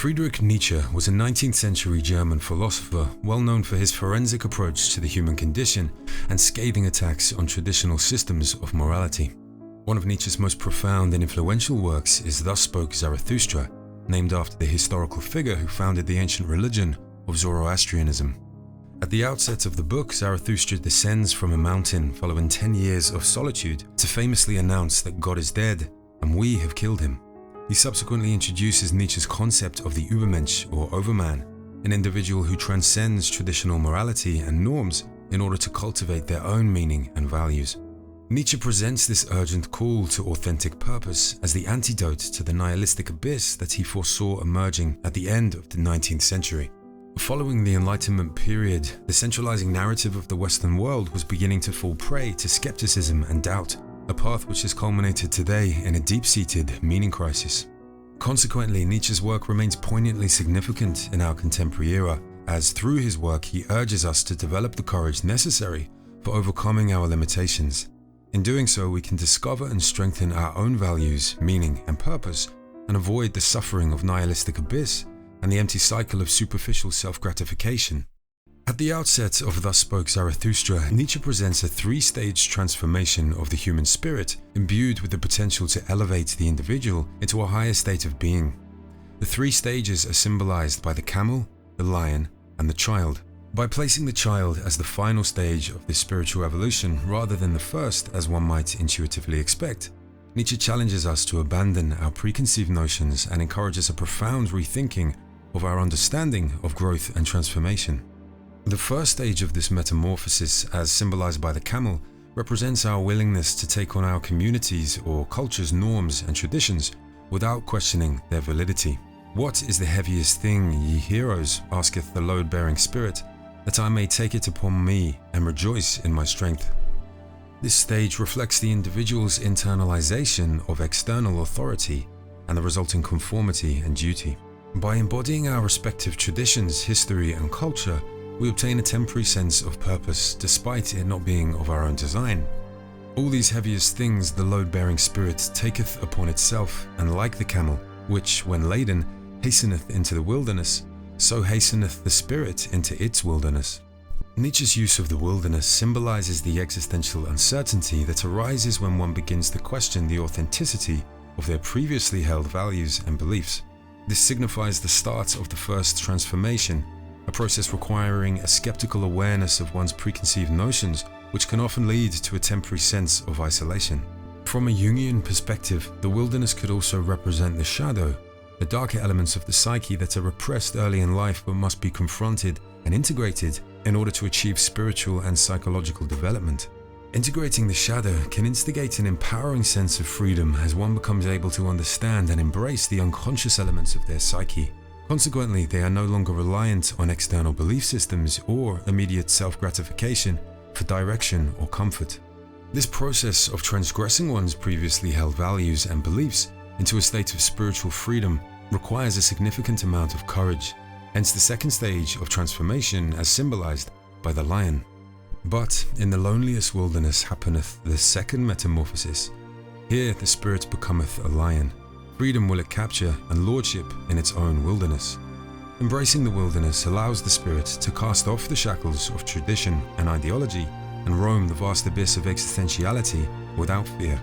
Friedrich Nietzsche was a 19th century German philosopher well known for his forensic approach to the human condition and scathing attacks on traditional systems of morality. One of Nietzsche's most profound and influential works is Thus Spoke Zarathustra, named after the historical figure who founded the ancient religion of Zoroastrianism. At the outset of the book, Zarathustra descends from a mountain following 10 years of solitude to famously announce that God is dead and we have killed him. He subsequently introduces Nietzsche's concept of the Übermensch or Overman, an individual who transcends traditional morality and norms in order to cultivate their own meaning and values. Nietzsche presents this urgent call to authentic purpose as the antidote to the nihilistic abyss that he foresaw emerging at the end of the 19th century. Following the Enlightenment period, the centralizing narrative of the Western world was beginning to fall prey to skepticism and doubt, a path which has culminated today in a deep-seated meaning crisis. Consequently, Nietzsche's work remains poignantly significant in our contemporary era, as through his work he urges us to develop the courage necessary for overcoming our limitations. In doing so, we can discover and strengthen our own values, meaning, and purpose, and avoid the suffering of nihilistic abyss and the empty cycle of superficial self-gratification. At the outset of Thus Spoke Zarathustra, Nietzsche presents a three-stage transformation of the human spirit, imbued with the potential to elevate the individual into a higher state of being. The three stages are symbolized by the camel, the lion, and the child. By placing the child as the final stage of this spiritual evolution rather than the first, as one might intuitively expect, Nietzsche challenges us to abandon our preconceived notions and encourages a profound rethinking of our understanding of growth and transformation. The first stage of this metamorphosis, as symbolized by the camel, represents our willingness to take on our communities' or culture's norms and traditions without questioning their validity. "What is the heaviest thing, ye heroes?" asketh the load-bearing spirit, "that I may take it upon me and rejoice in my strength." This stage reflects the individual's internalization of external authority and the resulting conformity and duty. By embodying our respective traditions, history, and culture, we obtain a temporary sense of purpose despite it not being of our own design. All these heaviest things the load-bearing spirit taketh upon itself, and like the camel, which, when laden, hasteneth into the wilderness, so hasteneth the spirit into its wilderness. Nietzsche's use of the wilderness symbolizes the existential uncertainty that arises when one begins to question the authenticity of their previously held values and beliefs. This signifies the start of the first transformation, a process requiring a skeptical awareness of one's preconceived notions, which can often lead to a temporary sense of isolation. From a Jungian perspective, the wilderness could also represent the shadow, the darker elements of the psyche that are repressed early in life but must be confronted and integrated in order to achieve spiritual and psychological development. Integrating the shadow can instigate an empowering sense of freedom as one becomes able to understand and embrace the unconscious elements of their psyche. Consequently, they are no longer reliant on external belief systems or immediate self-gratification for direction or comfort. This process of transgressing one's previously held values and beliefs into a state of spiritual freedom requires a significant amount of courage, hence the second stage of transformation as symbolized by the lion. But in the loneliest wilderness happeneth the second metamorphosis. Here the spirit becometh a lion. Freedom will it capture and lordship in its own wilderness. Embracing the wilderness allows the spirit to cast off the shackles of tradition and ideology and roam the vast abyss of existentiality without fear.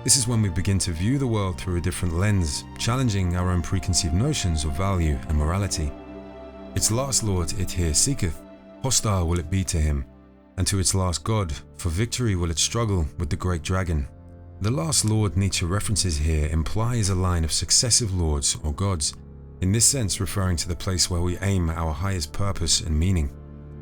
This is when we begin to view the world through a different lens, challenging our own preconceived notions of value and morality. Its last lord it here seeketh, hostile will it be to him, and to its last god, for victory will it struggle with the great dragon. The last lord Nietzsche references here implies a line of successive lords or gods, in this sense referring to the place where we aim our highest purpose and meaning.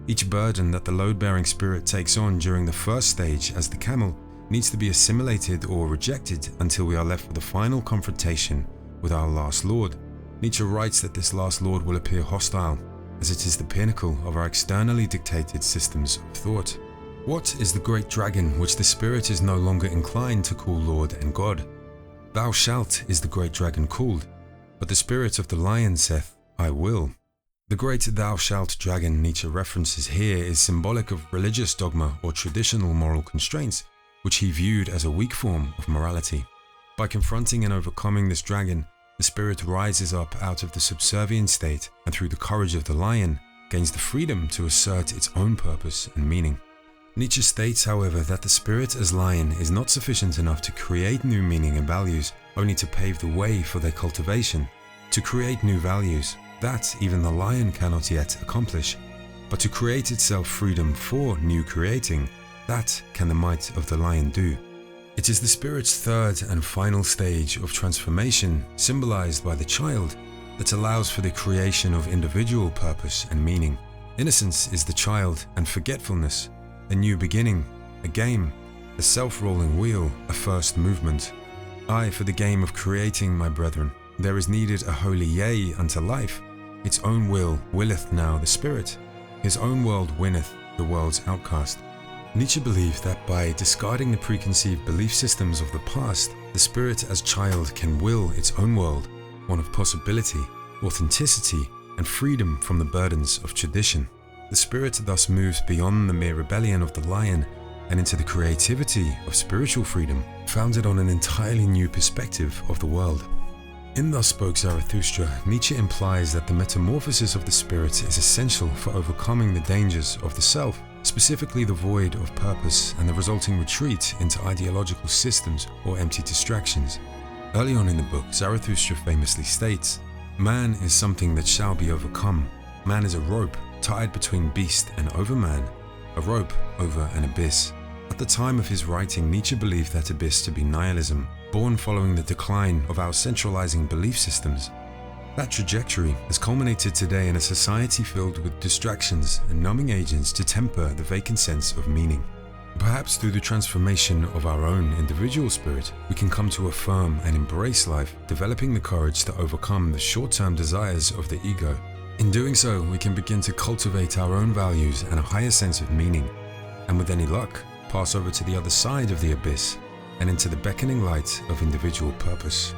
Each burden that the load-bearing spirit takes on during the first stage as the camel needs to be assimilated or rejected until we are left with a final confrontation with our last lord. Nietzsche writes that this last lord will appear hostile, as it is the pinnacle of our externally dictated systems of thought. What is the great dragon which the spirit is no longer inclined to call Lord and God? Thou shalt is the great dragon called, but the spirit of the lion saith, I will. The great thou shalt dragon Nietzsche references here is symbolic of religious dogma or traditional moral constraints, which he viewed as a weak form of morality. By confronting and overcoming this dragon, The spirit rises up out of the subservient state and through the courage of the lion, gains the freedom to assert its own purpose and meaning. Nietzsche states, however, that the spirit as lion is not sufficient enough to create new meaning and values, only to pave the way for their cultivation. To create new values, that even the lion cannot yet accomplish, but to create itself freedom for new creating, that can the might of the lion do. It is the spirit's third and final stage of transformation, symbolized by the child, that allows for the creation of individual purpose and meaning. Innocence is the child, and forgetfulness, a new beginning, a game, a self-rolling wheel, a first movement. Aye, for the game of creating, my brethren, there is needed a holy yea unto life. Its own will willeth now the spirit. His own world winneth the world's outcast. Nietzsche believed that by discarding the preconceived belief systems of the past, the spirit as child can will its own world, one of possibility, authenticity, and freedom from the burdens of tradition. The spirit thus moves beyond the mere rebellion of the lion and into the creativity of spiritual freedom, founded on an entirely new perspective of the world. In Thus Spoke Zarathustra, Nietzsche implies that the metamorphosis of the spirit is essential for overcoming the dangers of the self, specifically the void of purpose and the resulting retreat into ideological systems or empty distractions. Early on in the book, Zarathustra famously states, "Man is something that shall be overcome. Man is a rope tied between beast and overman, a rope over an abyss." At the time of his writing, Nietzsche believed that abyss to be nihilism, born following the decline of our centralizing belief systems. That trajectory has culminated today in a society filled with distractions and numbing agents to temper the vacant sense of meaning. Perhaps through the transformation of our own individual spirit, we can come to affirm and embrace life, developing the courage to overcome the short-term desires of the ego. In doing so, we can begin to cultivate our own values and a higher sense of meaning, and with any luck, pass over to the other side of the abyss and into the beckoning light of individual purpose.